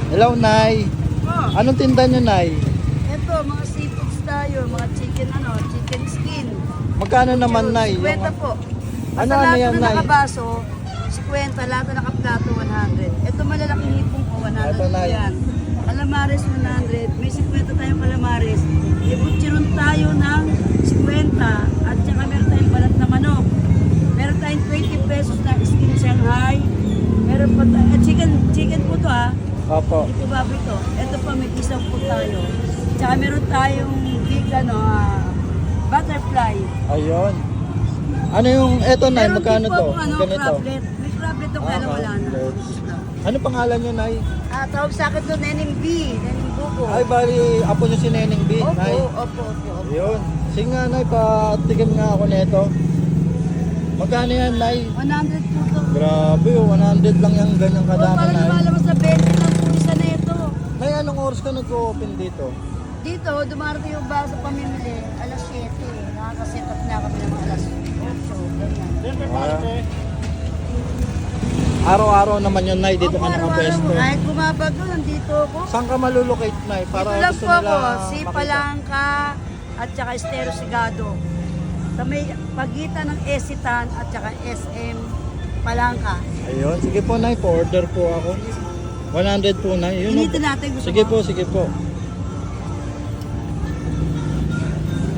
Hello, Nay. Oh, Anong tinda nyo, Nay? ito, mga seafoods tayo, mga chicken skin. Magkano naman, Nay? 50 po. Ano, Basta ano lahat yan, na Nay? nakabaso, 50, lahat na nakaplato, 100. Ito malalaking hipong ko, 100 Ito, po Nay. yan. Calamares, 100. May 50 tayong calamares. Ibutchiron tayo ng 50. At saka meron tayong balat na manok. Meron tayong 20 pesos na skin Shanghai. Meron pa tayo, chicken po to ha. Opo. Hindi po baboy to. Ito pa, may isaw po tayo. Tsaka meron tayong big butterfly. Ayun. Ano yung, eto, Nay, Meron magkano din po to? akong, Ganito. crablet. May crablet to, kaya lang wala na. crablet. Ano pangalan nyo, Nay? Tawag sa akin to, Neneng B. Neneng Buko. Ay, bali, apo nyo si Neneng B, Opo, Nay. opo. Ayun. Sige nga, Nay, patikim nga ako nito. Magkano yan, Nay? 100 po to. Grabe, 100 lang yung ganyang O, kadami, parang Nay. lumalabas sa 20 lang po isa na ito. Nay, anong oras ka nag-open dito? Dito, dumarating yung baso pamimili, alas 7. Nakakaset up na kami ng mga alas 8. Ganyan. Araw-araw naman yun, Nay, dito Opo, ka araw-araw. nakapesto. Kahit bumabago, nandito ako. Saan ka malulocate, Nay? Para Dito lang gusto po nila ako, si makita. Palangka at saka Estero Sigado. Sa may pagitan ng Esitan at saka SM Palangka. Ayun, sige po, Nay, po-order po ako. 100 po, Nay. Yun, Initin natin, gusto sige mo? po, sige po.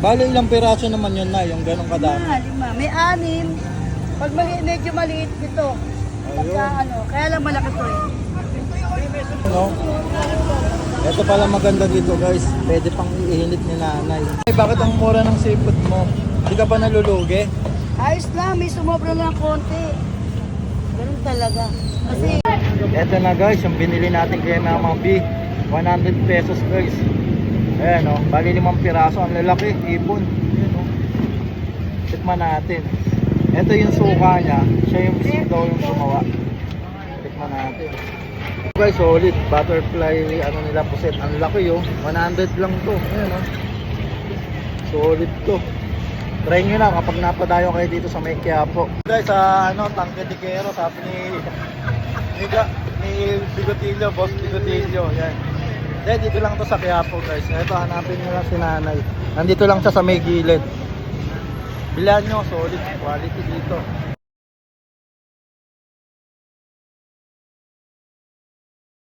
Bali, ilang piraso naman yun, Nay, yung ganong kadami. Lima. May 6. Pag medyo maliit ito. Pagka kaya lang malaki to eh. No? Ito pala maganda dito, guys. Pwede pang iinit ni Nanay. Ay, bakit ang mura ng seafood mo? Hindi ka ba nalulugi? Ayos lang, may sumobra lang konti. Ganun talaga. Kasi Ito na, guys, yung binili natin kay Mama B. 100 pesos, guys. Ayan, oh. Bali 5 piraso. Ang lalaki, ipon. Ayan, oh. Tikman natin. Ito yung suka niya. Siya yung mismo daw yung gumawa. Tikman natin. Guys, solid. Butterfly, ano nila, puset. Ang laki, oh. 100 lang to. Ayan, oh. Solid to. Try nyo na kapag napadayo kayo dito sa May Quiapo. Guys, Tangke de Quero, sabi ni Bigotillo, Boss Bigotillo. Yan. Then, dito lang to sa Quiapo, guys. Ito, hanapin nyo lang si Nanay. Nandito lang siya sa may gilid. Bilhan nyo, solid quality dito.